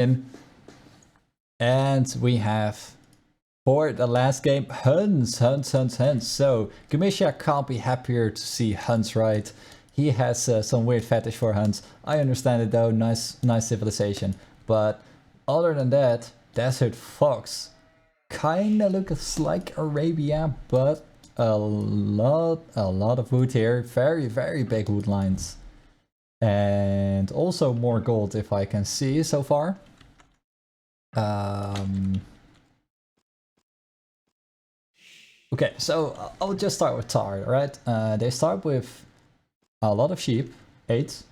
And we have, for the last game, Hunts. So, Gamisha can't be happier to see Hunts, right? He has some weird fetish for Hunts. I understand it though, nice civilization. But other than that, Desert Fox kinda looks like Arabia, but a lot of wood here. Very big wood lines. And also more gold if I can see so far. Okay, so I'll just start with Tar, right? They start with a lot of sheep, 8.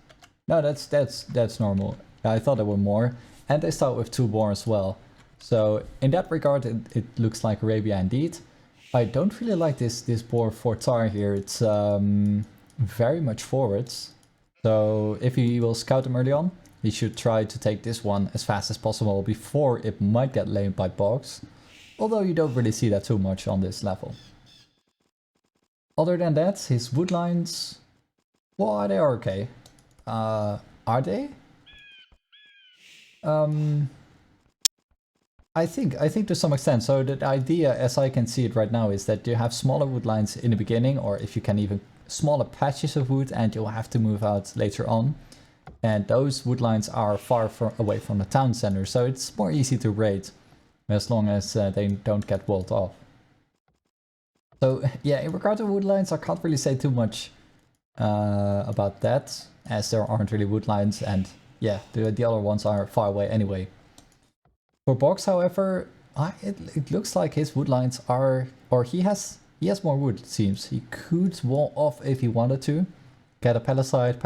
No, that's normal. I thought there were more. And they start with 2 boar as well. So in that regard, it looks like Arabia indeed. I don't really like this boar for Tar here. It's very much forwards. So if he will scout them early on, he should try to take this one as fast as possible before it might get lamed by Bogs. Although you don't really see that too much on this level. Other than that, his wood lines, well, they are okay. Are they? I think to some extent. So the idea, as I can see it right now, is that you have smaller wood lines in the beginning, or if you can even smaller patches of wood, and you'll have to move out later on. And those wood lines are far away from the town center, so it's more easy to raid as long as they don't get walled off. So yeah, in regard to wood lines, I can't really say too much about that, as there aren't really wood lines, and yeah, the other ones are far away anyway. For Bogs, however, it looks like his wood lines are, or he has more wood, it seems. He could wall off if he wanted to. Get a palisade.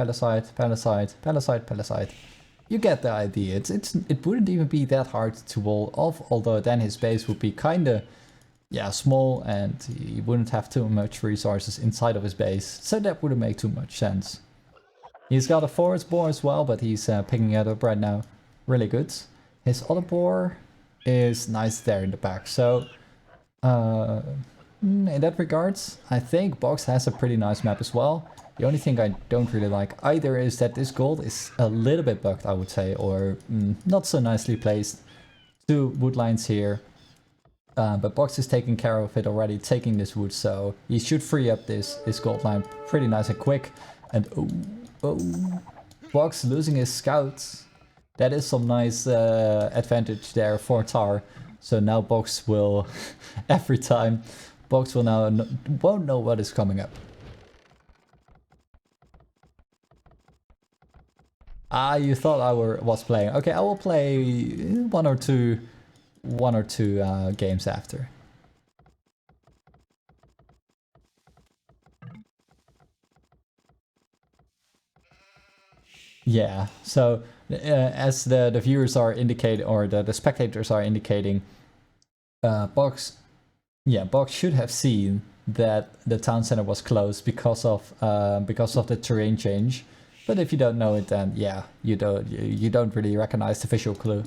You get the idea. It wouldn't even be that hard to wall off, although then his base would be kinda, yeah, small, and he wouldn't have too much resources inside of his base, so that wouldn't make too much sense. He's got a forest boar as well, but he's picking it up right now. Really good. His other boar is nice there in the back, so in that regards, I think Bogs has a pretty nice map as well. The only thing I don't really like either is that this gold is a little bit bugged, I would say, or not so nicely placed. 2 wood lines here, but Bogs is taking care of it already, taking this wood, so he should free up this gold line pretty nice and quick. And Bogs losing his scouts. That is some nice advantage there for Tar. So now Bogs will, every time, Bogs will now won't know what is coming up. Ah, you thought I was playing. Okay, I will play one or two games after. Yeah, so as the viewers are indicating, or the spectators are indicating, Bogs should have seen that the town center was closed because of the terrain change. But if you don't know it, then yeah, you don't really recognize the visual clue.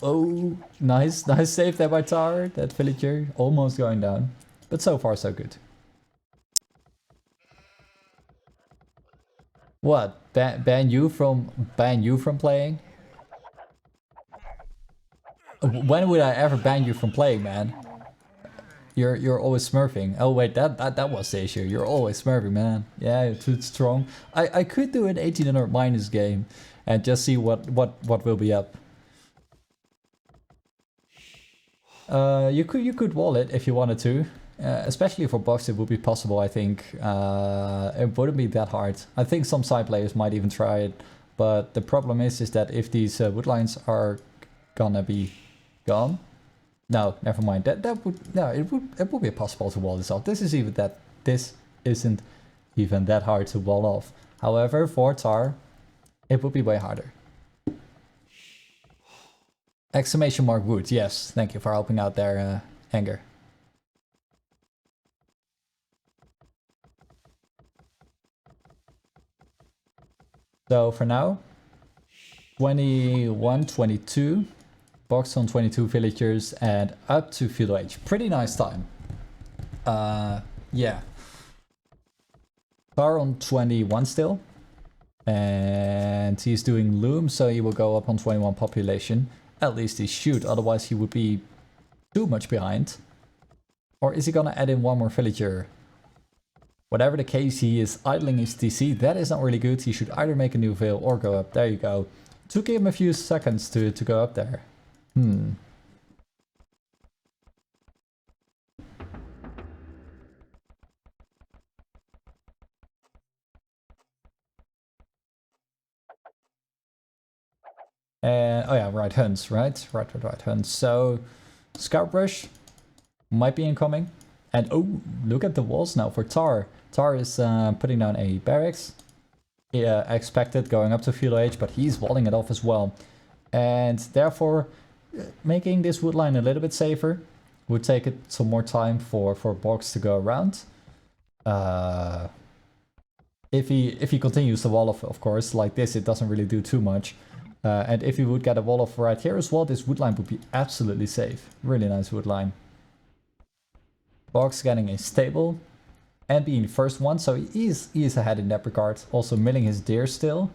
Oh, nice save there by Tar. That villager almost going down, but so far so good. What? Ban you from playing? When would I ever ban you from playing, man? You're always smurfing. Oh wait, that was the issue. You're always smurfing, man. Yeah, you're too strong. I could do an 1800 minus game and just see what will be up. You could wall it if you wanted to. Especially for Bogs, it would be possible, I think. It wouldn't be that hard. I think some side players might even try it, but the problem is that if these wood lines are gonna be gone, no, never mind. It would be possible to wall this off. This isn't even that hard to wall off. However, for Tar, it would be way harder. Exclamation mark wood. Yes, thank you for helping out there, Anger. So for now, 21, 22, Bogs on 22 villagers and up to feudal age. Pretty nice time. Yeah. Tar on 21 still. And he's doing loom, so he will go up on 21 population. At least he should, otherwise he would be too much behind. Or is he gonna add in one more villager? Whatever the case, he is idling his TC. That is not really good. He should either make a new veil or go up. There you go. Took him a few seconds to go up there. Oh yeah, right, hunts, right? Right, hunts. So, Scout Brush might be incoming. And oh, look at the walls now for Tar. Tar is putting down a barracks. Expected going up to feudal age, but he's walling it off as well. And therefore, making this wood line a little bit safer. Would take it some more time for Bogs to go around. If he continues the wall of course, like this, it doesn't really do too much. And if he would get a wall off right here as well, this wood line would be absolutely safe. Really nice wood line. Bogs getting a stable and being the first one, so he is ahead in that regard. Also milling his deer still.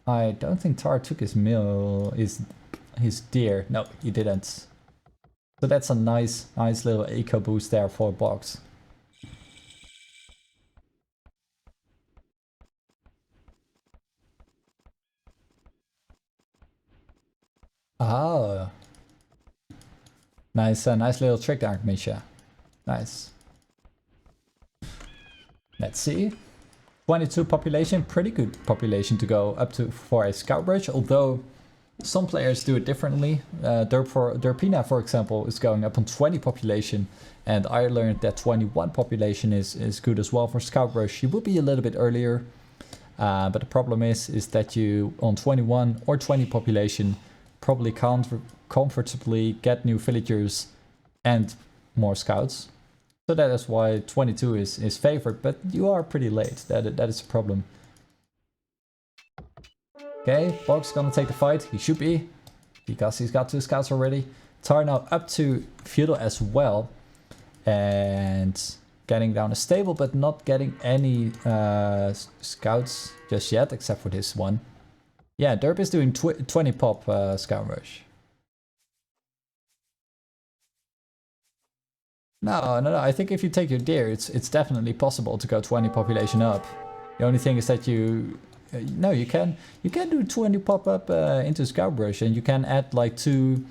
I don't think Tar took his his deer. No, he didn't. So that's a nice little eco boost there for Bogs. Oh. Nice, nice little trick there, Misha. Nice. Let's see. 22 population, pretty good population to go up to for a Scout Bridge, although some players do it differently. Derpina, for example, is going up on 20 population, and I learned that 21 population is good as well for Scout Bridge. You will be a little bit earlier, but the problem is that you on 21 or 20 population probably can't comfortably get new villagers and more scouts. So that is why 22 is favored, but you are pretty late. That is a problem. Okay, Bogs gonna take the fight. He should be, because he's got 2 scouts already. Tar now up to feudal as well, and getting down a stable, but not getting any scouts just yet, except for this one. Yeah, Derp is doing 20 pop scout rush. No. I think if you take your deer, it's definitely possible to go 20 population up. The only thing is that you can do 20 pop up into Scout Brush, and you can add like two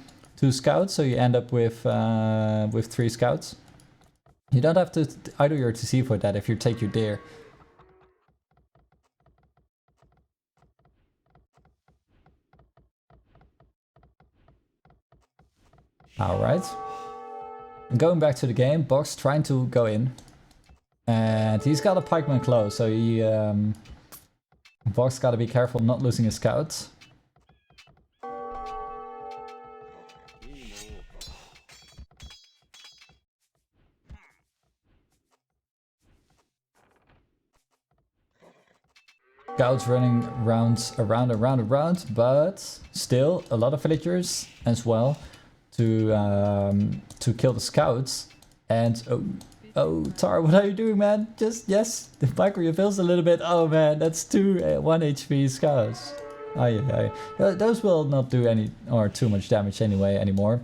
scouts, so you end up with 3 scouts. You don't have to idle your TC for that if you take your deer. All right. Going back to the game, Box trying to go in, and he's got a pikeman close, so he Box got to be careful not losing his scouts. Scouts running around, but still a lot of villagers as well to kill the scouts. And oh Tar, what are you doing, man? Just yes, the micro reveals a little bit. Oh man, that's 2 1 HP scouts. Aye. Those will not do any or too much damage anymore.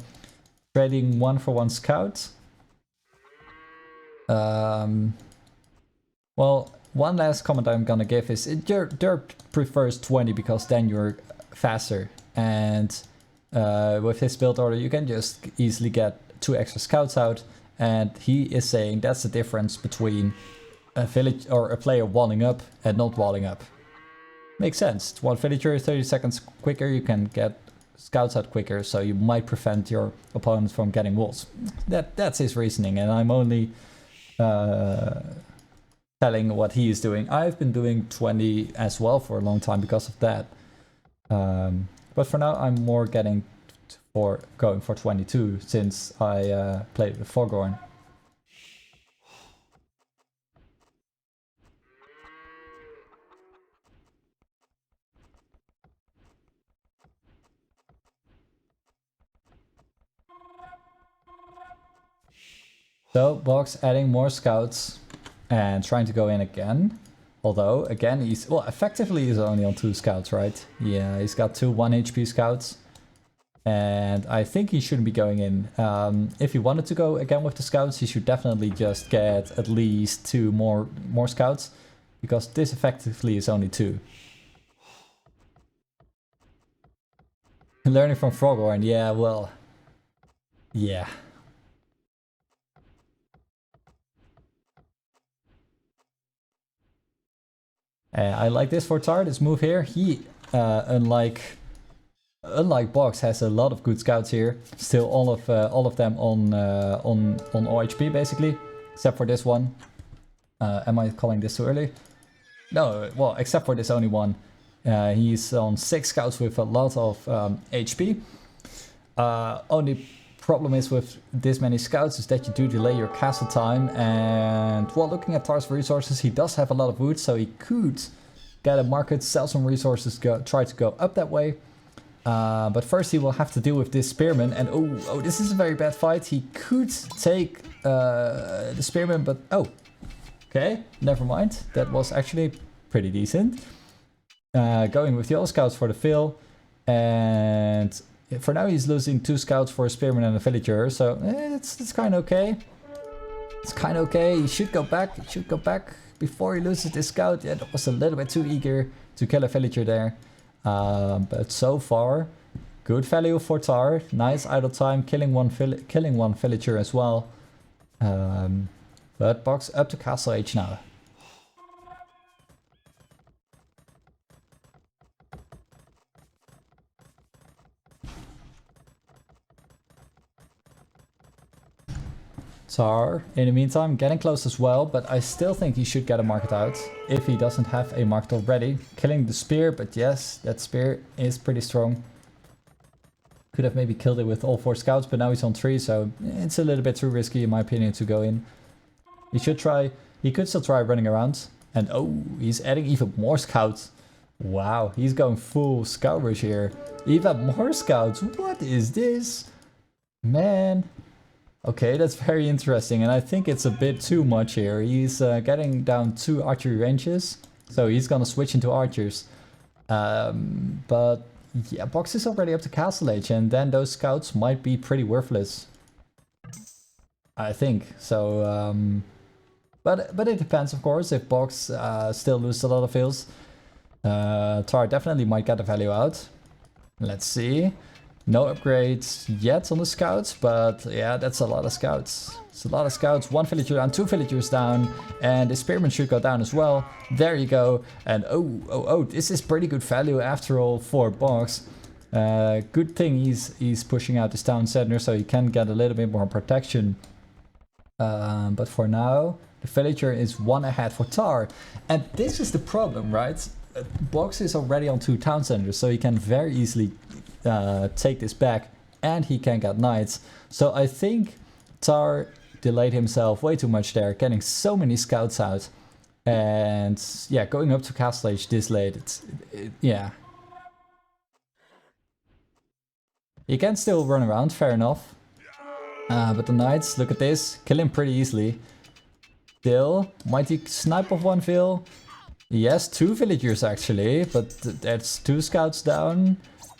Trading 1 for 1 scout. Well, one last comment I'm gonna give is Derp prefers 20 because then you're faster, and with his build order you can just easily get 2 extra scouts out, and he is saying that's the difference between a village or a player walling up and not walling up. Makes sense. It's 1 villager, 30 seconds quicker, you can get scouts out quicker, so you might prevent your opponent from getting walls. That's his reasoning, and I'm only telling what he is doing. I've been doing 20 as well for a long time because of that. But for now I'm more going for 22 since I played with Foghorn. So Box adding more scouts and trying to go in again. Although, again, well, effectively he's only on 2 scouts, right? Yeah, he's got 2 1 HP scouts. And I think he shouldn't be going in. If he wanted to go again with the scouts, he should definitely just get at least 2 more scouts. Because this effectively is only 2. Learning from Froghorn, yeah, well... Yeah. I like this for Tar, this move here. He, unlike Bogs, has a lot of good scouts here. Still all of them on OHP basically, except for this one. Am I calling this too early? No, well, except for this only one. He's on 6 scouts with a lot of HP. Only problem is with this many scouts is that you do delay your castle time, and while looking at Tar's resources, he does have a lot of wood, so he could get a market, sell some resources, try to go up that way. But first he will have to deal with this spearman, and oh, this is a very bad fight. He could take the spearman, but okay, never mind. That was actually pretty decent. Going with the other scouts for the fill, and for now he's losing 2 scouts for a spearman and a villager, so it's kind of okay. It's kind of okay. He should go back. He should go back before he loses this scout. Yeah, that was a little bit too eager to kill a villager there. But so far, good value for Tar. Nice idle time, killing one villager as well. But Box up to Castle Age now. Tar, in the meantime, getting close as well, but I still think he should get a market out if he doesn't have a market already. Killing the spear, but yes, that spear is pretty strong. Could have maybe killed it with all 4 scouts, but now he's on 3, so it's a little bit too risky in my opinion to go in. He could still try running around, and oh, he's adding even more scouts. Wow, he's going full scout rush here. Even more scouts, what is this? Man. Okay, that's very interesting, and I think it's a bit too much here. He's getting down 2 archery ranges, so he's gonna switch into archers. But yeah, Box is already up to Castle Age, and then those scouts might be pretty worthless. I think so. But it depends, of course. If Box still loses a lot of fills, Tar definitely might get the value out. Let's see. No upgrades yet on the scouts, but yeah, that's a lot of scouts. It's a lot of scouts. 1 villager down, 2 villagers down, and the spearman should go down as well. There you go. And oh, this is pretty good value after all for Box. Good thing he's pushing out this town center, so he can get a little bit more protection. But for now, the villager is 1 ahead for Tar. And this is the problem, right? Box is already on 2 town centers, so he can very easily take this back, and he can get knights. So I think Tar delayed himself way too much there, getting so many scouts out, and yeah, going up to Castle Age this late, yeah. He can still run around, fair enough, but the knights, look at this, kill him pretty easily. Still, might he snipe off 1 vill? Yes, 2 villagers actually, but that's 2 scouts down.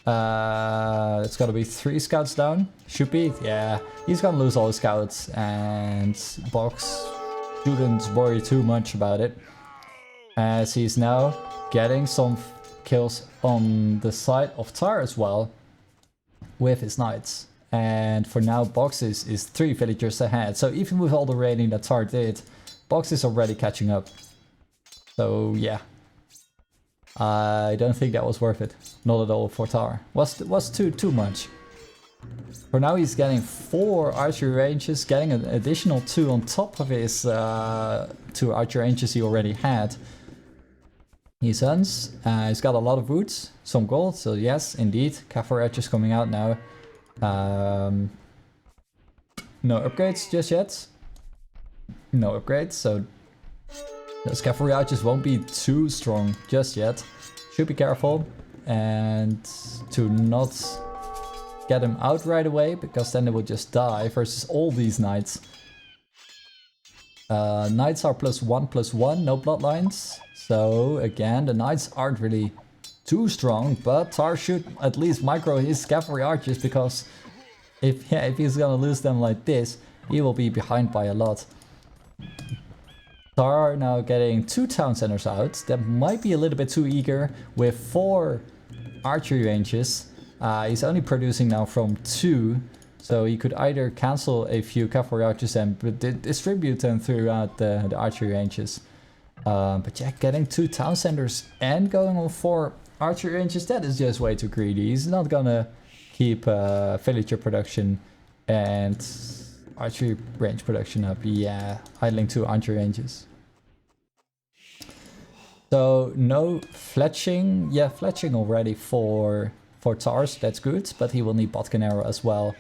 It's gotta be 3 scouts down. Should be, yeah. He's gonna lose all his scouts, and Box shouldn't worry too much about it, as he's now getting some kills on the side of Tar as well with his knights. And for now, Box is 3 villagers ahead. So even with all the raiding that Tar did, Box is already catching up. So yeah. I don't think that was worth it. Not at all for Tar. Was too much. For now he's getting 4 archery ranges, getting an additional 2 on top of his 2 archery ranges he already had. He's Huns, he's got a lot of wood, some gold, so yes, indeed, cavalry archers coming out now. No upgrades just yet. No upgrades, so those cavalry archers won't be too strong just yet. Should be careful and to not get them out right away, because then they will just die versus all these knights. Knights are +1/+1, no bloodlines. So again, the knights aren't really too strong, but Tar should at least micro his cavalry archers, because if he's gonna lose them like this, he will be behind by a lot. Tar now getting 2 town centers out. That might be a little bit too eager with 4 archery ranges. He's only producing now from 2. So he could either cancel a few cavalry archers and distribute them throughout the archery ranges. But yeah, getting 2 town centers and going on 4 archery ranges, that is just way too greedy. He's not gonna keep villager production and archery range production up. Yeah, idling 2 archery ranges. So no fletching. Yeah, fletching already for Tars, that's good, but he will need Botkin arrow as well.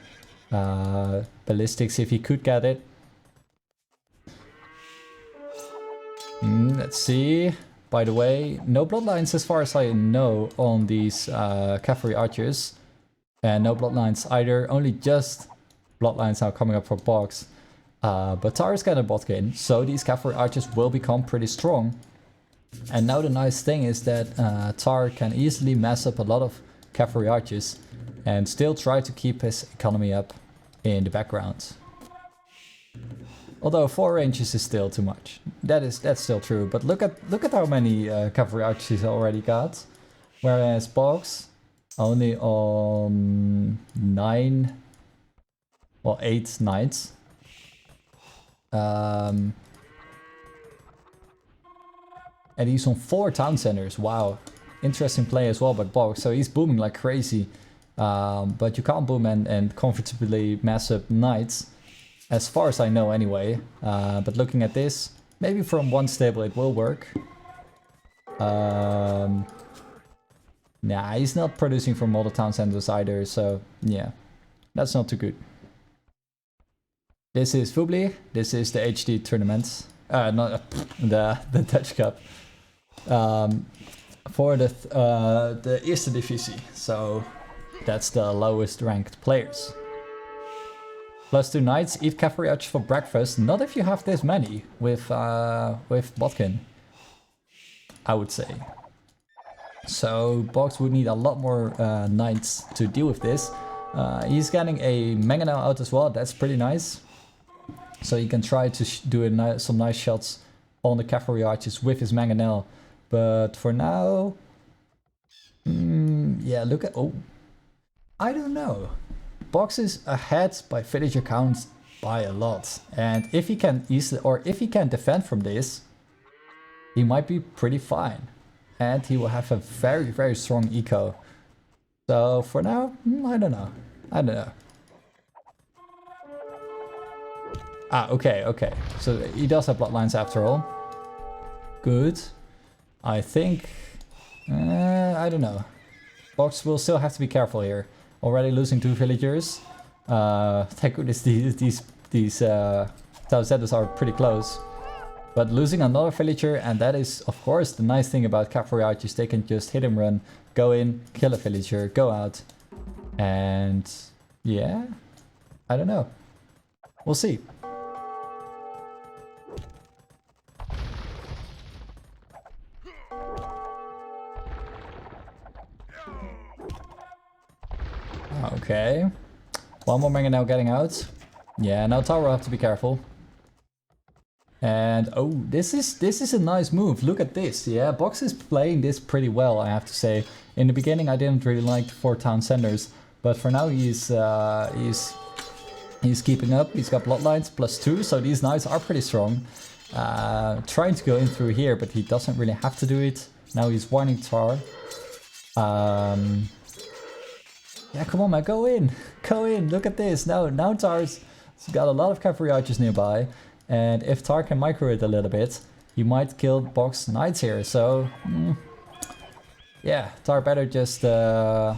Ballistics if he could get it. Let's see. By the way, no bloodlines as far as I know on these cavalry archers. And no bloodlines either, only just bloodlines now coming up for Bogs. But Tar is getting Botkin, so these cavalry archers will become pretty strong. And now the nice thing is that Tar can easily mess up a lot of cavalry archers and still try to keep his economy up in the background. Although 4 ranges is still too much. That's still true. But look at how many cavalry archers he's already got. Whereas Bogs only on 8 knights. And he's on 4 town centers. Wow. Interesting play as well by Bogs. So he's booming like crazy. But you can't boom and comfortably mess up knights. As far as I know anyway. But looking at this, maybe from one stable it will work. Nah, he's not producing from all the town centers either. So yeah, that's not too good. This is Fubli. This is the HD tournament. Not the Dutch Cup. For the Eerste Divisie. So that's the lowest ranked players. +2 knights, eat cavalry archers for breakfast. Not if you have this many with Botkin, I would say. So Bogs would need a lot more knights to deal with this. He's getting a mangonel out as well. That's pretty nice. So he can try to do some nice shots on the cavalry archers with his mangonel. But for now, yeah, look at, oh, I don't know. Bogs is ahead by villager counts by a lot. And if he can defend from this, he might be pretty fine. And he will have a very, very strong eco. So for now, I don't know. Okay. So he does have bloodlines after all. Good. I think, I don't know. Bogs will still have to be careful here. Already losing 2 villagers. Thank goodness these town centers are pretty close. But losing another villager, and that is of course the nice thing about cavalry archers. They can just hit and run, go in, kill a villager, go out. And yeah, I don't know. We'll see. Okay. One more manga now getting out. Yeah, now Tar will have to be careful. And oh, this is a nice move. Look at this. Yeah, Bogs is playing this pretty well, I have to say. In the beginning I didn't really like the 4 town centers, but for now he's keeping up. He's got bloodlines +2, so these knights are pretty strong. Trying to go in through here, but he doesn't really have to do it. Now he's warning Tar. Yeah, come on man, go in! Go in, look at this! Now Tar's got a lot of cavalry archers nearby. And if Tar can micro it a little bit, he might kill Bogs knights here. So, yeah, Tar better just... I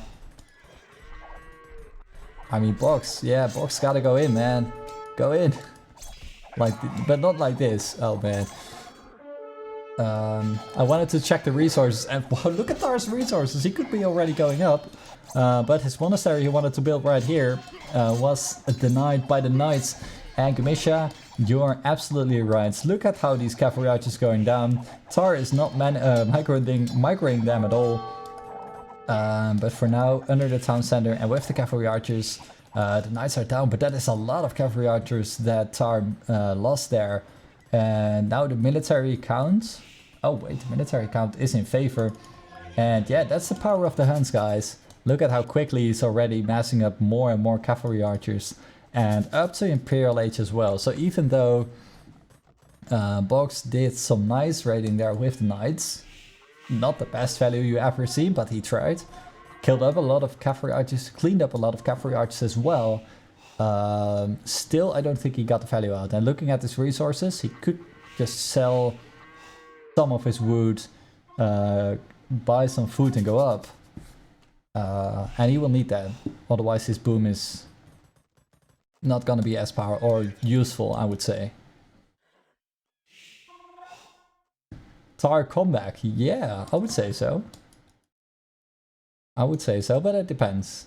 mean, Bogs, yeah, Bogs gotta go in, man. Go in! But not like this. Oh man. I wanted to check the resources, and wow, look at Tar's resources. He could be already going up. But his monastery he wanted to build right here was denied by the knights. And Gamisha You are absolutely right. Look at how these cavalry archers going down. Tar is not microing them at all. But for now, under the town center and with the cavalry archers, the knights are down. But that is a lot of cavalry archers that Tar lost there. And now the military count. Oh wait, the military count is in favor. And yeah, that's the power of the Huns, guys. Look at how quickly he's already massing up more and more cavalry archers. And up to Imperial Age as well. So even though Bogs did some nice raiding there with the knights, not the best value you ever seen, but he tried. Killed up a lot of cavalry archers, cleaned up a lot of cavalry archers as well. Still, I don't think he got the value out. And looking at his resources, he could just sell some of his wood, buy some food and go up. And he will need that. Otherwise his boom is not gonna be as powerful or useful, I would say. Tar comeback, yeah, I would say so. I would say so, but it depends.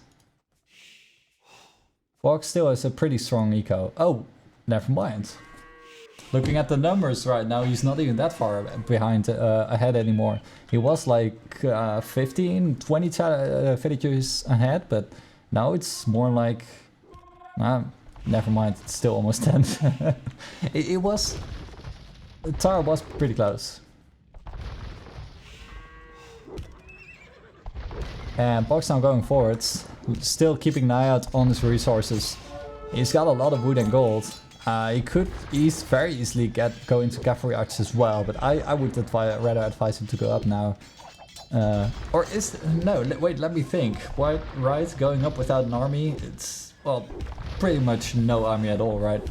Bogs still has a pretty strong eco. Oh, never mind. Looking at the numbers right now, he's not even that far behind ahead anymore. He was like 15, 20 villages ahead, but now it's more like... never mind, it's still almost 10. it was... Tar was pretty close. And Bogs now going forwards, still keeping an eye out on his resources. He's got a lot of wood and gold. He could very easily go into cavalry archers as well, but I would rather advise him to go up now. Or is... No, wait, let me think. Why, right, going up without an army, it's, well, pretty much no army at all, right?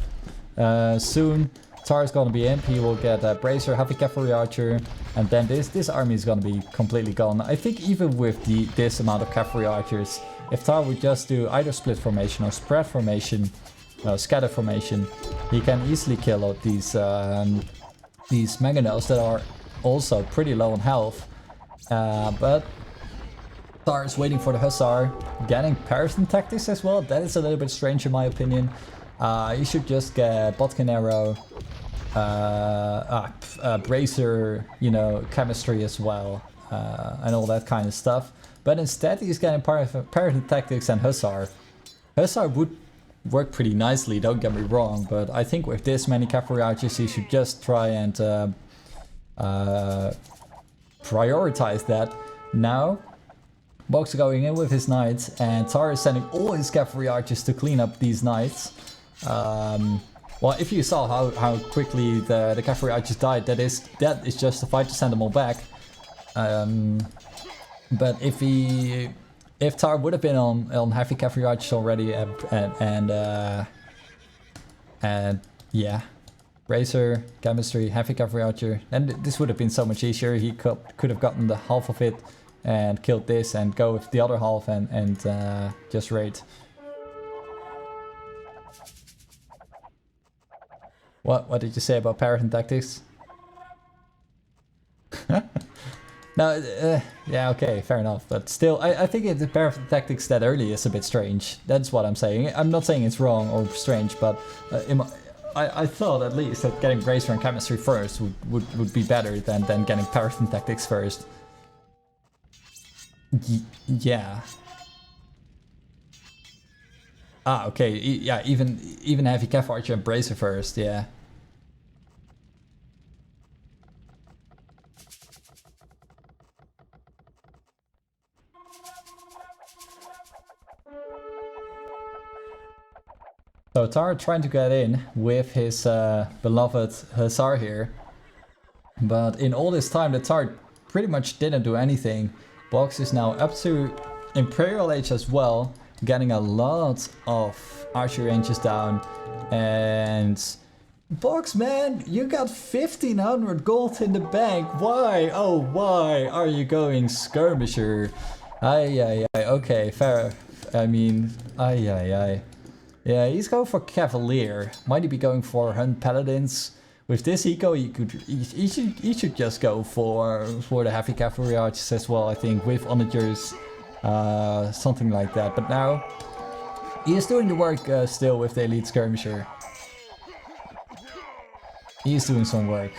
Soon, Tar is gonna be imp, he will get a bracer, heavy cavalry archer, and then this army is gonna be completely gone. I think even with this amount of cavalry archers, if Tar would just do either split formation or spread formation, scatter formation, he can easily kill out these mangonels that are also pretty low on health. But Tar is waiting for the Hussar, getting Parison tactics as well. That is a little bit strange in my opinion. You should just get Botkin arrow, bracer, you know, chemistry as well, and all that kind of stuff. But instead he's getting Parison tactics and Hussar. Hussar would work pretty nicely, don't get me wrong, but I think with this many cavalry archers he should just try and prioritize that. Now Bogs going in with his knights, and Tar is sending all his cavalry archers to clean up these knights. Well, if you saw how quickly the cavalry archers died, that is justified to send them all back. But if Tar would have been on heavy cavalry archers already, and yeah, bracer, chemistry, heavy cavalry archer, and this would have been so much easier. He could have gotten the half of it and killed this and go with the other half and just raid. What did you say about Parison tactics? No, yeah, okay, fair enough. But still, I think the Parison tactics that early is a bit strange. That's what I'm saying. I'm not saying it's wrong or strange, but I thought at least that getting bracer and chemistry first would be better than getting Parison tactics first. Yeah. Ah, okay. Yeah, even heavy cav archer and bracer first. Yeah. So Tar trying to get in with his beloved Hussar here, but in all this time the Tar pretty much didn't do anything. Bogs is now up to Imperial Age as well, getting a lot of archery ranges down, and Bogs, man, you got 1500 gold in the bank. Why? Oh, why are you going skirmisher? Ay, okay, fair. I mean, ay. Yeah, he's going for Cavalier. Might he be going for Hunt Paladins? With this eco, he should just go for the heavy cavalry archers as well. I think with onagers, something like that. But now he is doing the work still with the elite skirmisher. He's doing some work.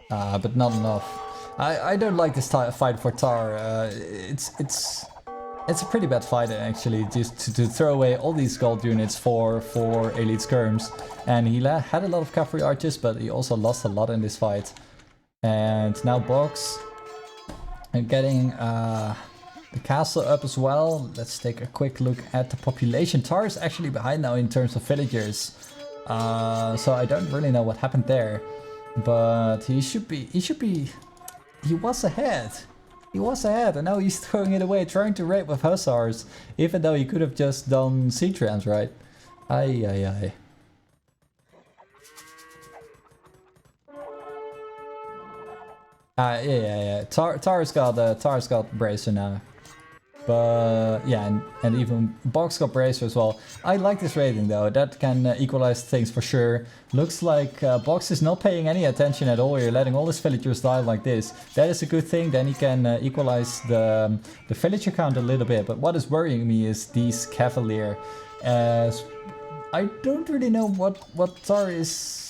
But not enough. I don't like this fight for Tar. It's a pretty bad fight actually, just to throw away all these gold units for elite skirms. And he had a lot of cavalry archers, but he also lost a lot in this fight. And now Bogs and getting the castle up as well. Let's take a quick look at the population. Tar is actually behind now in terms of villagers. So I don't really know what happened there. But he was ahead. He was ahead, and now he's throwing it away, trying to raid with hussars, even though he could have just done sea trams, right? Ay ay ay. Yeah. Tar's got bracer now. But yeah, and even Bogs got bracer as well. I like this rating though, that can equalize things for sure. Looks like Bogs is not paying any attention at all. You're letting all his villagers die like this. That is a good thing, then he can equalize the villager count a little bit. But what is worrying me is these cavalier. As I don't really know what Tar is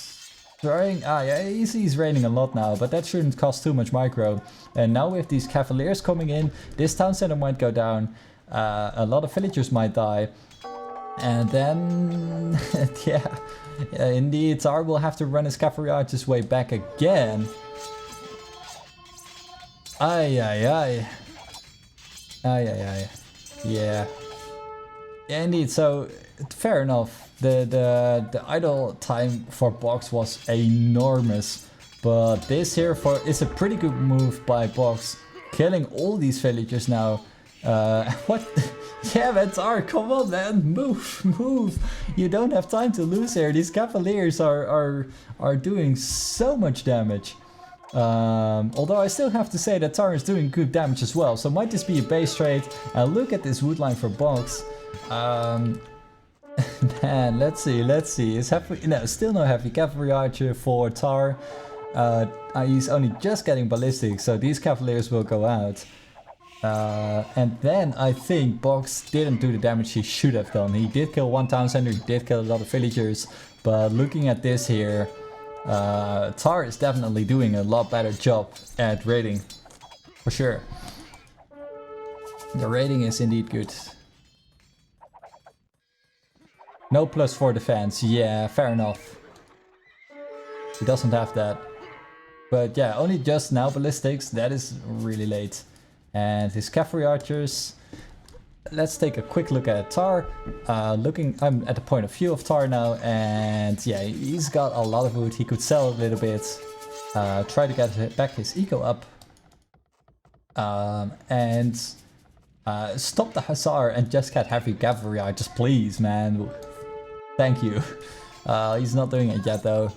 throwing. Yeah, he's raining a lot now, but that shouldn't cost too much micro. And now with these cavaliers coming in, this town center might go down. A lot of villagers might die. And then, yeah, indeed, Tar will have to run his cavalry archers way back again. Ay. Yeah. Yeah, indeed, so fair enough. The idle time for Bogs was enormous, but this here is a pretty good move by Bogs, killing all these villagers now. What? Yeah, man, Tar, come on, man, move! You don't have time to lose here. These cavaliers are doing so much damage. Although I still have to say that Tar is doing good damage as well, so might this be a base trade? Look at this wood line for Bogs. Man, let's see. Is still no heavy cavalry archer for Tar. He's only just getting ballistic, so these cavaliers will go out. And then I think Bogs didn't do the damage he should have done. He did kill one town center, he did kill a lot of villagers, but looking at this here, Tar is definitely doing a lot better job at raiding, for sure. The raiding is indeed good. No +4 defense, yeah, fair enough. He doesn't have that. But yeah, only just now ballistics, that is really late. And his cavalry archers. Let's take a quick look at Tar. I'm at the point of view of Tar now, and yeah, he's got a lot of wood. He could sell a little bit, try to get back his eco up, and stop the hussar and just get heavy cavalry archers, please, man. Thank you. He's not doing it yet though.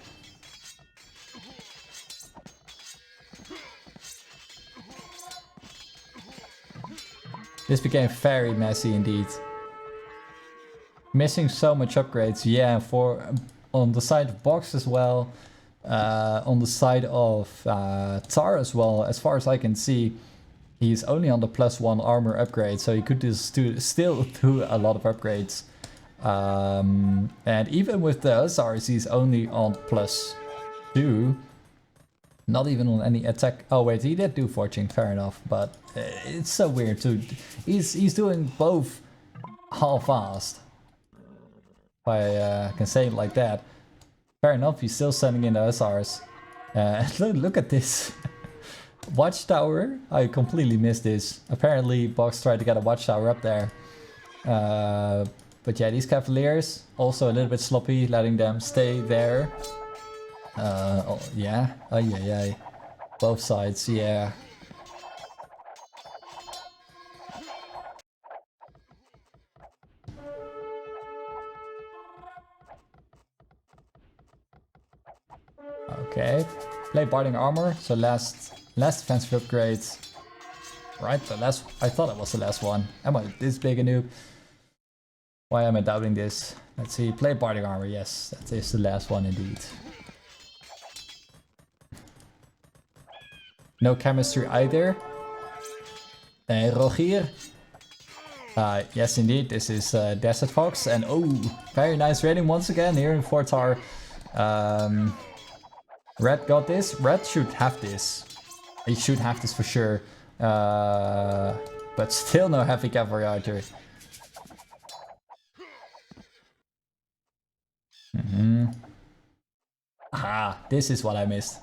This became very messy indeed. Missing so much upgrades, yeah, on the side of Bogs as well. On the side of Tar as well, as far as I can see, he's only on the +1 armor upgrade, so he could still do a lot of upgrades. And even with the hussars, he's only on +2. Not even on any attack. Oh wait, he did do fortune, fair enough, but it's so weird too. He's doing both half-assed, if I can say it like that. Fair enough, he's still sending in the hussars. Look at this. Watchtower, I completely missed this. Apparently Bogs tried to get a watchtower up there. But yeah, these cavaliers, also a little bit sloppy, letting them stay there. Yeah, ay. Both sides, yeah. Okay, play barding armor, so last defensive upgrade. Right, I thought it was the last one. Am I this big a noob? Why am I doubting this? Let's see, play barding armor, yes, that is the last one indeed. No chemistry either. Rogier. Yes indeed, this is Desert Fox, and oh, very nice raiding once again here in Fort Tar. Red got this. Red should have this. He should have this for sure. But still no heavy cavalry archer. Ah, this is what I missed.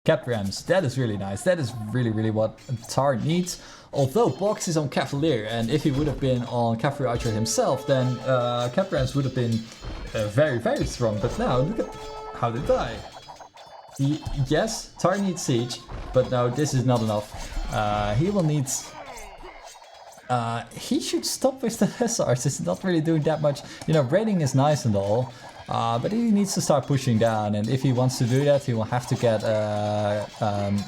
Cap rams, that is really nice. That is really what Tar needs. Although Bogs is on Cavalier, and if he would have been on Cavalry Archer himself, then cap rams would have been very strong. But now, look at how they die. Yes, Tar needs siege, but no, this is not enough. He will need... he should stop with the hussars. It's not really doing that much. You know, raiding is nice and all. But he needs to start pushing down, and if he wants to do that, he will have to get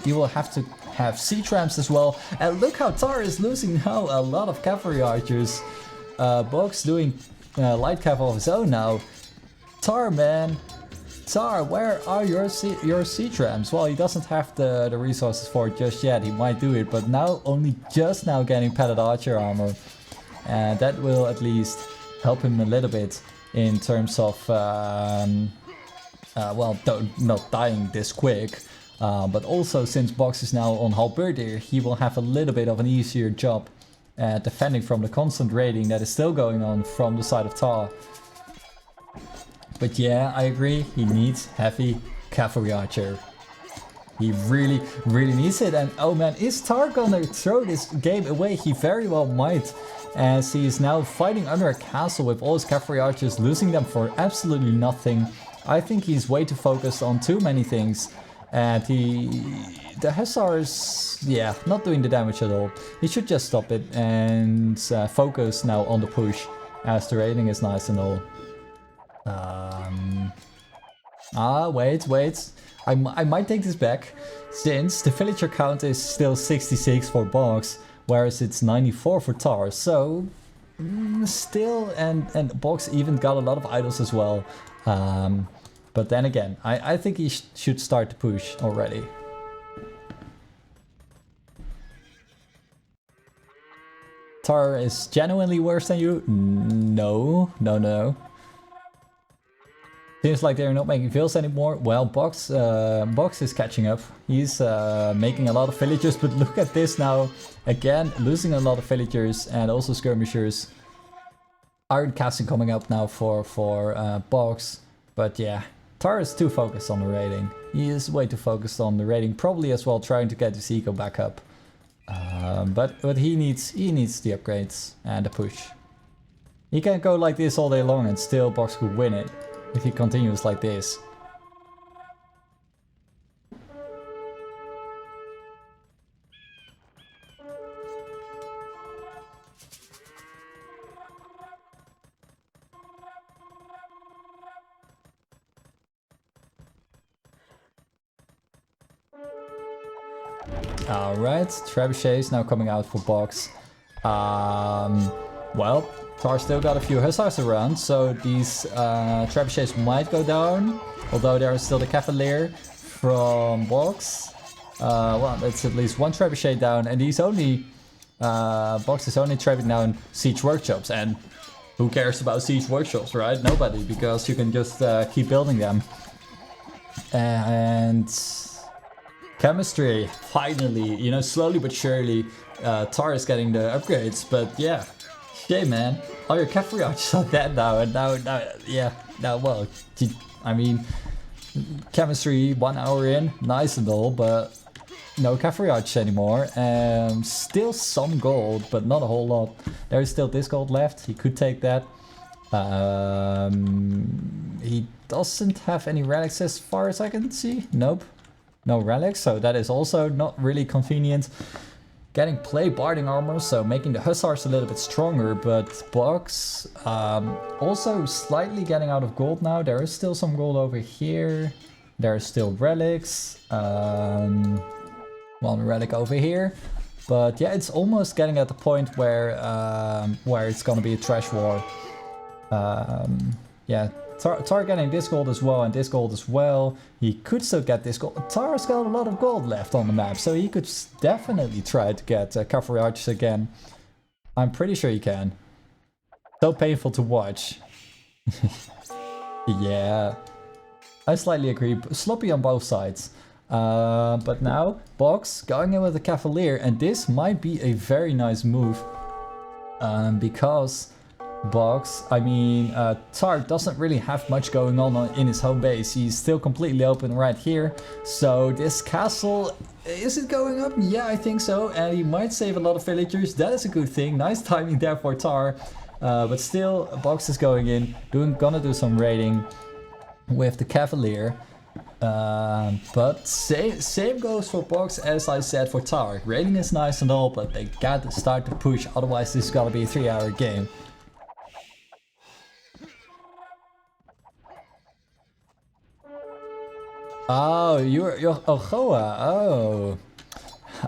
he will have to have siege rams as well. And look how Tar is losing now a lot of cavalry archers. Bogs doing light cav of his own now. Tar, man, Tar, where are your siege rams? Well, he doesn't have the resources for it just yet. He might do it, but now only just now getting padded archer armor, and that will at least help him a little bit in terms of, well, not dying this quick, but also since Bogs is now on Halberdier, he will have a little bit of an easier job defending from the constant raiding that is still going on from the side of Tar. But yeah, I agree, he needs heavy cavalry archer. He really needs it, and oh man, is Tar gonna throw this game away? He very well might, as he is now fighting under a castle with all his cavalry archers, losing them for absolutely nothing. I think he's way too focused on too many things, and the hussars, yeah, not doing the damage at all. He should just stop it and focus now on the push, as the raiding is nice and all. Wait. I might take this back, since the villager count is still 66 for Bogs, whereas it's 94 for Tar, so still, and Bogs even got a lot of idols as well. But then again, I think he should start to push already. Tar is genuinely worse than you? No. Seems like they're not making vills anymore. Well, Bogs is catching up. He's making a lot of villagers, but look at this now. Again, losing a lot of villagers and also skirmishers. Iron casting coming up now for Bogs. But yeah, Tar is too focused on the raiding. He is way too focused on the raiding, probably as well trying to get his eco back up. But he needs the upgrades and the push. He can't go like this all day long and still Bogs could win it if he continues like this. Alright, Trebuchet is now coming out for Bogs. Well, Tar still got a few hussars around, so these trebuchets might go down, although there is still the cavalier from Bogs. Well, that's at least one trebuchet down, and he's only Bogs is only trapping down siege workshops, and who cares about siege workshops, right? Nobody, because you can just keep building them. And chemistry, finally, you know, slowly but surely, Tar is getting the upgrades, but yeah. Shame, man. All your cavalry archers are dead now, and now, well, I mean, chemistry 1 hour in, nice and all, but no cavalry archers anymore. Still some gold, but not a whole lot. There is still this gold left. He could take that. He doesn't have any relics as far as I can see. Nope, no relics, so that is also not really convenient. Getting play barding armor, so making the hussars a little bit stronger, but Bogs also slightly getting out of gold now. There is still some gold over here. There are still relics. One relic over here. But yeah, it's almost getting at the point where it's gonna be a trash war. Yeah, Tar getting this gold as well and this gold as well. He could still get this gold. Tar's got a lot of gold left on the map, so he could definitely try to get cavalry archers again. I'm pretty sure he can. So painful to watch. Yeah. I slightly agree. Sloppy on both sides. But now, Bogs going in with the Cavalier, and this might be a very nice move. Because Bogs, I mean, Tarp doesn't really have much going on in his home base. He's still completely open right here. So this castle, is it going up? Yeah, I think so. And he might save a lot of villagers. That is a good thing. Nice timing there for Tar. But still, Bogs is going in, gonna do some raiding with the Cavalier. But same goes for Bogs as I said for Tar. Raiding is nice and all, but they gotta start to push, otherwise this is gonna be a 3-hour game. Oh, you're Ochoa. Oh.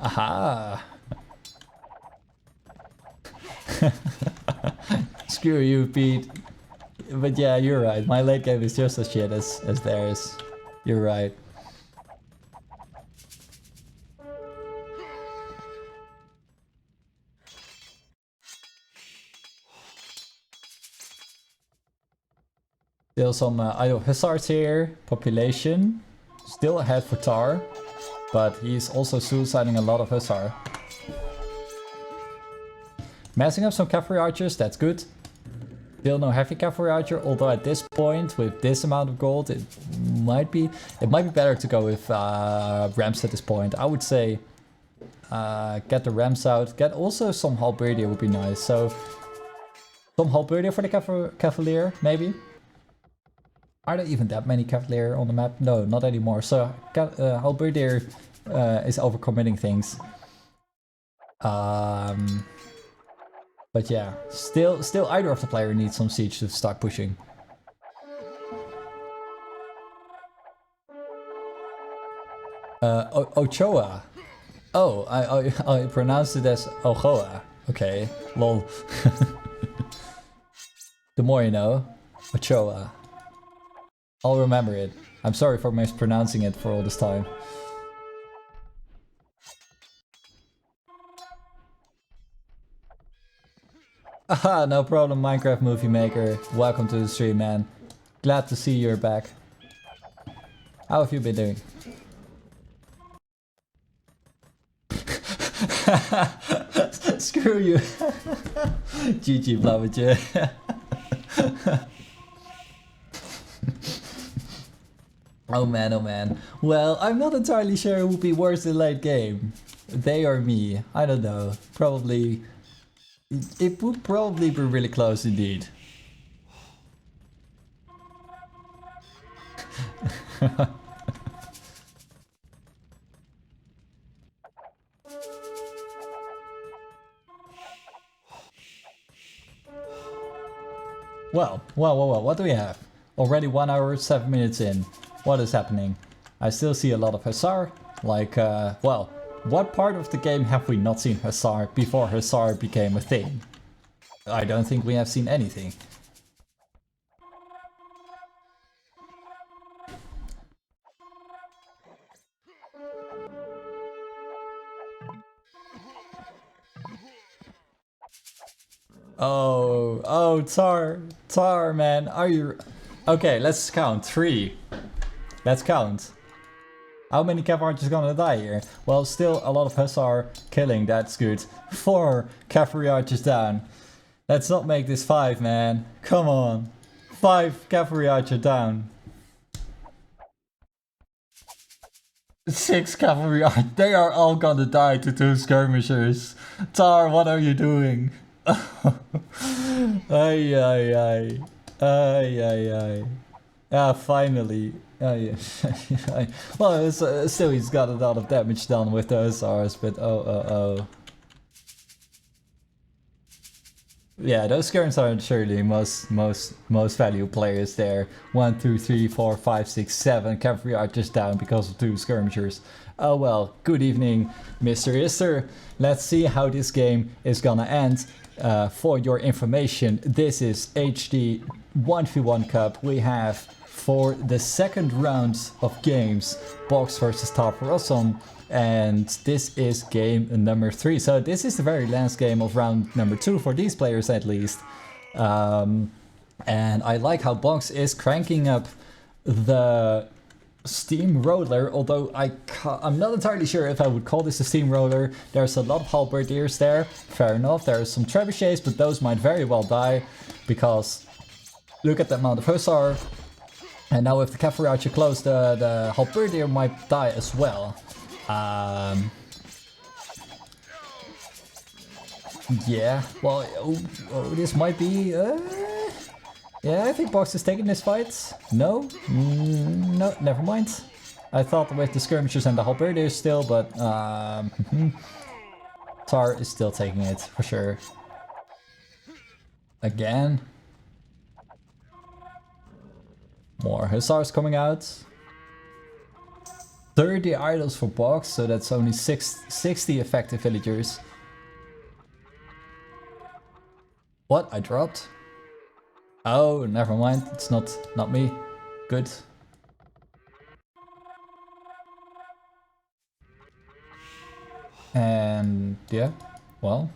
Aha. Screw you, Pete. But yeah, you're right. My late game is just as shit as theirs. You're right. Still some idle hussars here. Population. Still ahead for Tar. But he's also suiciding a lot of hussar. Massing up some cavalry archers, that's good. Still no heavy cavalry archer, although at this point, with this amount of gold, it might be better to go with ramps at this point. I would say get the ramps out, get also some halberdier would be nice. So some halberdier for the cavalier, maybe. Are there even that many cavalier on the map? No, not anymore. So halberdier is overcommitting things. But yeah, still either of the player needs some siege to start pushing. Ochoa. Oh, I pronounced it as Ochoa. Okay, lol. The more you know. Ochoa. I'll remember it. I'm sorry for mispronouncing it for all this time. Aha, no problem, Minecraft Movie Maker. Welcome to the stream, man. Glad to see you're back. How have you been doing? Screw you. GG, Blauwetje. Oh man, oh man. Well, I'm not entirely sure who would be worse in late game. They or me. I don't know. Probably... It would probably be really close indeed. Well, what do we have? Already 1 hour, 7 minutes in. What is happening? I still see a lot of Hussar. Like, well, what part of the game have we not seen Hussar before Hussar became a thing? I don't think we have seen anything. Oh, Tar, man, are you... Okay, let's count. 3. Let's count. How many cav archers gonna die here? Well, still a lot of Hussar killing, that's good. 4 cavalry archers down. Let's not make this 5, man. Come on. 5 cavalry archer down. 6 cavalry archers. They are all gonna die to 2 skirmishers. Tar, what are you doing? Ay. Ah, finally. Yeah. Well, still he's got a lot of damage done with those Hussars, but oh. Yeah, those skirms are surely most valuable players there. 1, 2, 3, 4, 5, 6, 7 cavalry archers down because of 2 skirmishers. Oh well, good evening, Mr. Ister. Let's see how this game is gonna end. For your information, this is HD 1v1 Cup. We have, for the second round of games, Bogs versus Tarpharazon, and this is game number 3. So this is the very last game of round number 2 for these players at least. And I like how Bogs is cranking up the steamroller, although I'm not entirely sure if I would call this a steamroller. There's a lot of halberdiers there, fair enough. There's some trebuchets, but those might very well die, because look at the amount of hussar. And now with the cavalry archer close, the halberdier might die as well. Yeah, well, this might be... yeah, I think Bogs is taking this fight. No? No, never mind. I thought with the skirmishers and the halberdiers still, but... Tar is still taking it, for sure. Again. More hussars coming out. 30 idols for Bogs, so that's only 60 effective villagers. What? I dropped? Oh, never mind. It's not me. Good. And yeah, well.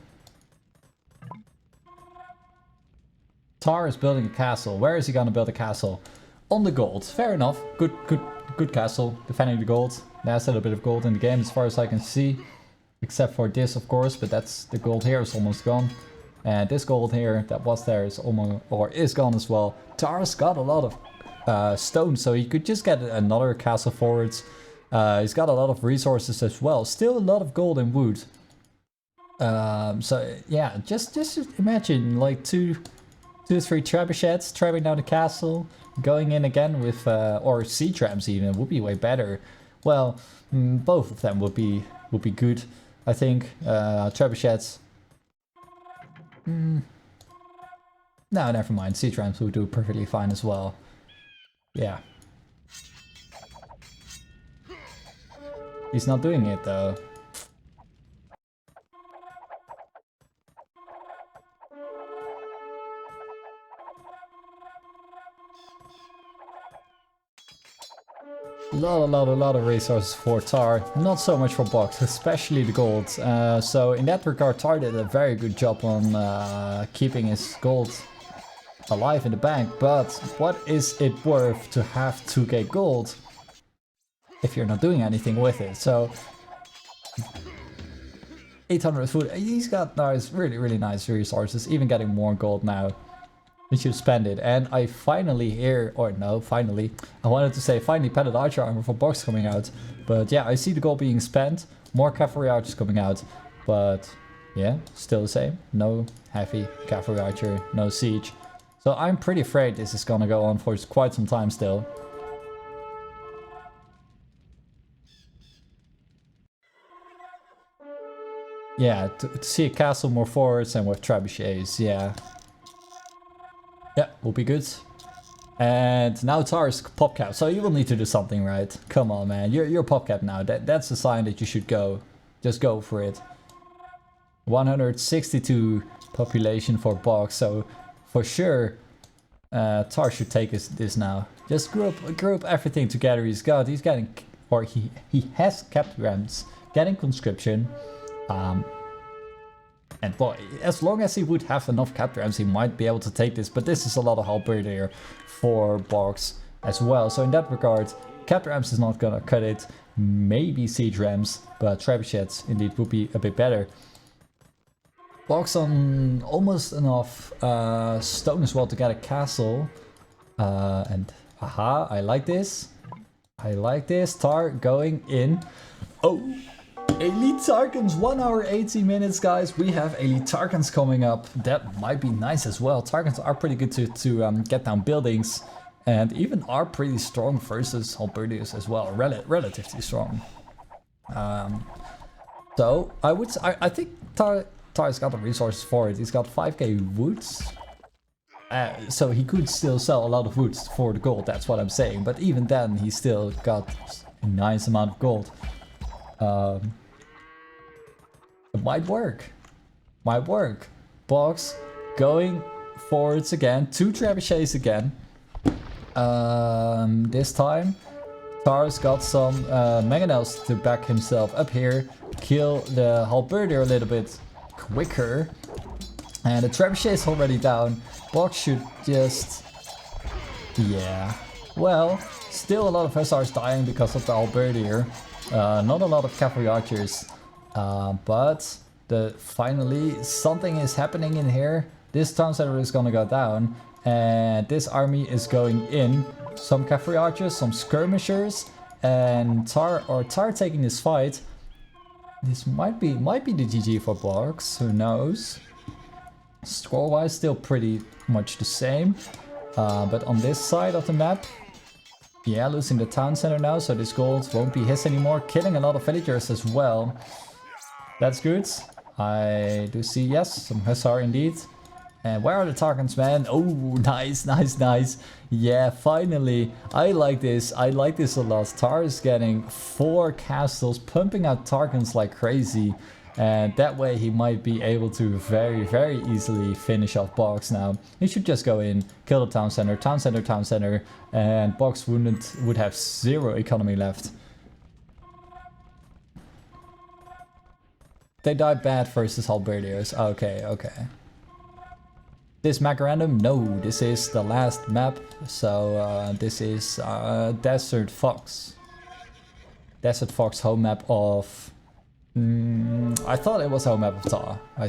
Tar is building a castle. Where is he gonna build a castle? On the gold. Fair enough. Good castle. Defending the gold. There's a little bit of gold in the game as far as I can see. Except for this, of course, but that's the gold here is almost gone. And this gold here that was there is almost, or is gone as well. Tar's got a lot of stone, so he could just get another castle forwards. He's got a lot of resources as well. Still a lot of gold and wood. So yeah, just imagine like two or three trebuchets trapping down the castle, going in again with or sea trams even would be way better. Well, both of them would be good, I think. Trebuchets. No, never mind. Sea trams would do perfectly fine as well. Yeah. He's not doing it though. A lot of resources for Tar, not so much for Bogs, especially the gold. So in that regard, Tar did a very good job on keeping his gold alive in the bank. But what is it worth to have 2k gold if you're not doing anything with it? So 800 food, he's got nice, really nice resources, even getting more gold now. We should spend it. And I finally hear, or no, finally, I wanted to say finally padded archer armor for Bogs coming out. But yeah, I see the gold being spent, more cavalry archers coming out. But yeah, still the same. No heavy cavalry archer, no siege. So I'm pretty afraid this is gonna go on for quite some time still. Yeah, to see a castle more forwards and with trebuchets, yeah. Yeah, will be good. And now Tar's pop cap, so you will need to do something, right? Come on, man, you're pop cap now. That's a sign that you should go. Just go for it. 162 population for Bogs, so for sure Tar should take this now. Just group everything together. He's getting, or he has kept ramps, getting conscription. And boy, as long as he would have enough cap rams, he might be able to take this. But this is a lot of halberdier for Bogs as well. So in that regard, cap rams is not gonna cut it. Maybe siege rams, but trebuchets indeed would be a bit better. Bogs on almost enough stone as well to get a castle. And aha, I like this. I like this. Tar going in. Oh! Elite Tarkans, 1 hour 18 minutes, guys. We have Elite Tarkans coming up. That might be nice as well. Tarkans are pretty good to get down buildings, and even are pretty strong versus halberdiers as well. Relatively strong. So I think Tar's got the resources for it. He's got 5k woods. So he could still sell a lot of woods for the gold, that's what I'm saying. But even then, he still got a nice amount of gold. It might work. Might work. Bogs going forwards again. 2 trebuchets again. This time, Tar's got some mangonels to back himself up here. Kill the halberdier a little bit quicker. And the trebuchet is already down. Bogs should just... yeah. Well, still a lot of hussars dying because of the halberdier. Not a lot of cavalry archers. But finally something is happening in here. This town center is gonna go down. And this army is going in. Some cavalry archers, some skirmishers. And Tar taking this fight. This might be the GG for Bogs, who knows. Score-wise, still pretty much the same. But on this side of the map, yeah, losing the town center now, so this gold won't be his anymore. Killing a lot of villagers as well. That's good. I do see, yes, some hussar indeed. And where are the Tarkans, man? Oh, nice, nice, nice. Yeah, finally. I like this. I like this a lot. Tar is getting 4 castles, pumping out Tarkans like crazy. And that way he might be able to very, very easily finish off Bogs now. He should just go in, kill the town center, town center, town center. And Bogs would have 0 economy left. They died bad versus halberdiers. Okay, okay. This map random? No, this is the last map. So this is Desert Fox. Desert Fox home map of... I thought it was home map of Tar. I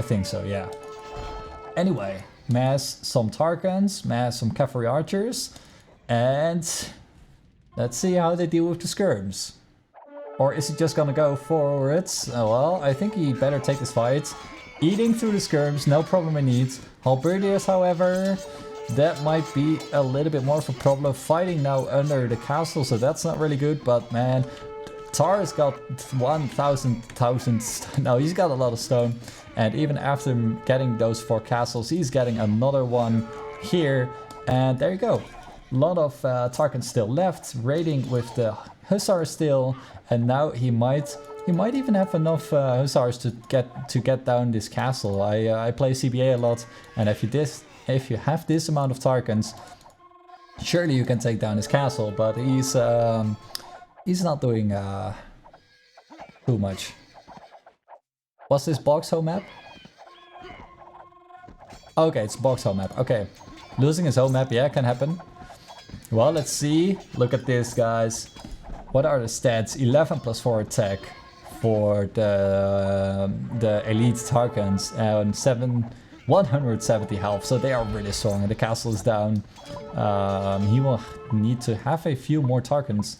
think so, yeah. Anyway, mass some Tarkans, mass some cavalry archers. And let's see how they deal with the skirms. Or is he just gonna go for it? Well, I think he better take this fight. Eating through the skirms, no problem indeed. Halberdiers, however, that might be a little bit more of a problem. Fighting now under the castle, so that's not really good. But man, Tar's got 1,000. No, he's got a lot of stone. And even after getting those 4 castles, he's getting another one here. And there you go. A lot of Tarkans still left, raiding with the hussars still. And now he might even have enough hussars to get down this castle. I play CBA a lot, and if you have this amount of Tarkans, surely you can take down his castle. But he's not doing too much. Was this Bogs home map? Okay, it's Bogs home map. Okay, losing his home map, yeah, can happen. Well, let's see. Look at this, guys. What are the stats? 11 plus 4 attack for the elite Tarkans and 170 health. So they are really strong and the castle is down. He will need to have a few more Tarkans.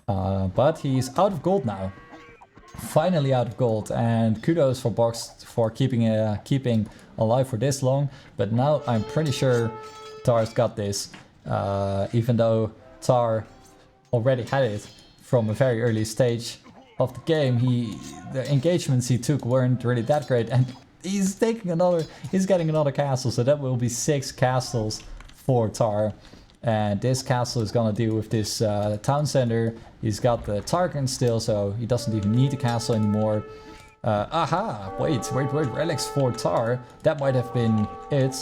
But he's out of gold now. Finally out of gold, and kudos for Bogs for keeping alive for this long. But now I'm pretty sure Tar's got this. Even though Tar already had it from a very early stage of the game, the engagements he took weren't really that great, and he's getting another castle, so that will be 6 castles for Tar. And this castle is gonna deal with this town center. He's got the Tarkan still, so he doesn't even need the castle anymore. Wait, relics for Tar. That might have been it.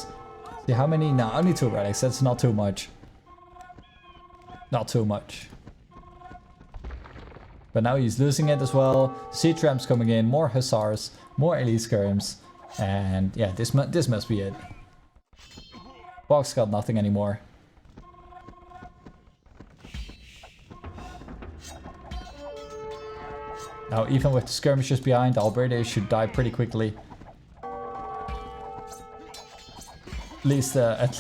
See how many? No, only 2 relics, that's not too much. Not too much. But now he's losing it as well. Siege ramps coming in, more hussars, more elite skirms. And yeah, this must be it. Bogs got nothing anymore. Now, even with the skirmishers behind, Alberta should die pretty quickly. At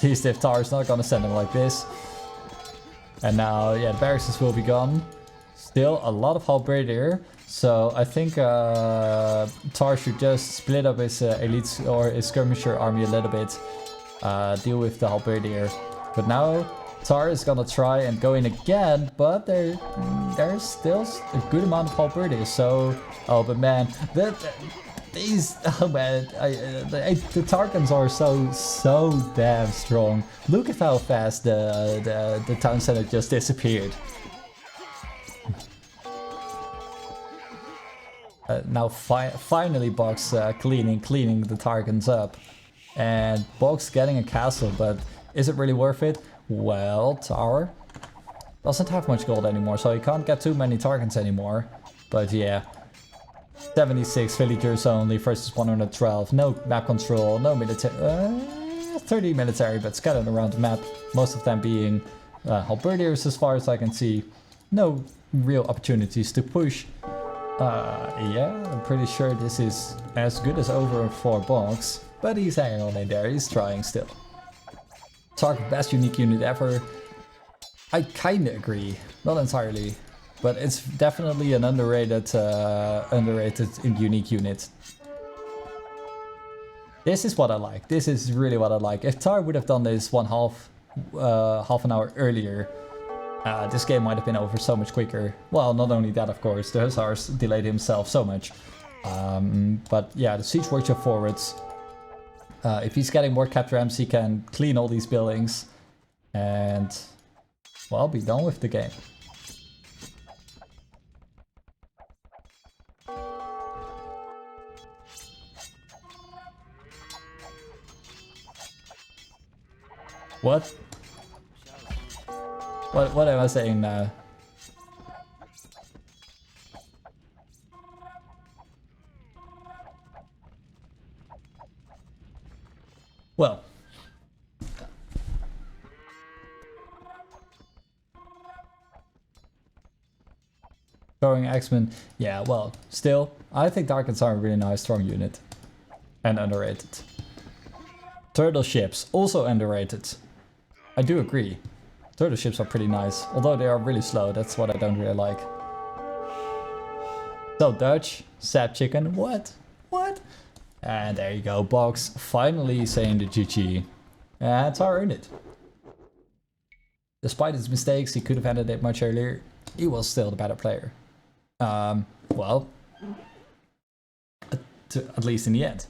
least if Tar is not gonna send him like this. And now, yeah, the barracks will be gone. Still a lot of halberdier, so I think Tar should just split up his elites or his skirmisher army a little bit. Deal with the halberdier. But now Tar is gonna try and go in again, but there's still a good amount of halberdier. So, oh, but man, the Tarkans are so damn strong. Look at how fast the town center just disappeared. Now finally Bogs cleaning the Tarkans up. And Bogs getting a castle, but is it really worth it? Well, Tar doesn't have much gold anymore, so he can't get too many Tarkans anymore. But yeah, 76 villagers only versus 112. No map control, no military. 30 military, but scattered around the map. Most of them being halberdiers as far as I can see. No real opportunities to push. Yeah, I'm pretty sure this is as good as over for Bogs, but he's hanging on in there, he's trying still. Target best unique unit ever. I kinda agree, not entirely, but it's definitely an underrated unique unit. This is what I like, this is really what I like. If Tar would have done this half an hour earlier, this game might have been over so much quicker. Well, not only that, of course, the Hussars delayed himself so much. But yeah, the Siege Watcher forwards. If he's getting more capture M's, he can clean all these buildings and, well, be done with the game. What? What am I saying now? Well. Throwing X-Men, yeah, well, still, I think Darkens are a really nice strong unit. And underrated. Turtle ships, also underrated. I do agree. Turtle ships are pretty nice, although they are really slow, that's what I don't really like. So Dutch, Sap Chicken, what? What? And there you go, Bogs finally saying the GG. And Tar earned it. Despite his mistakes, he could have ended it much earlier. He was still the better player. Well, at least in the end.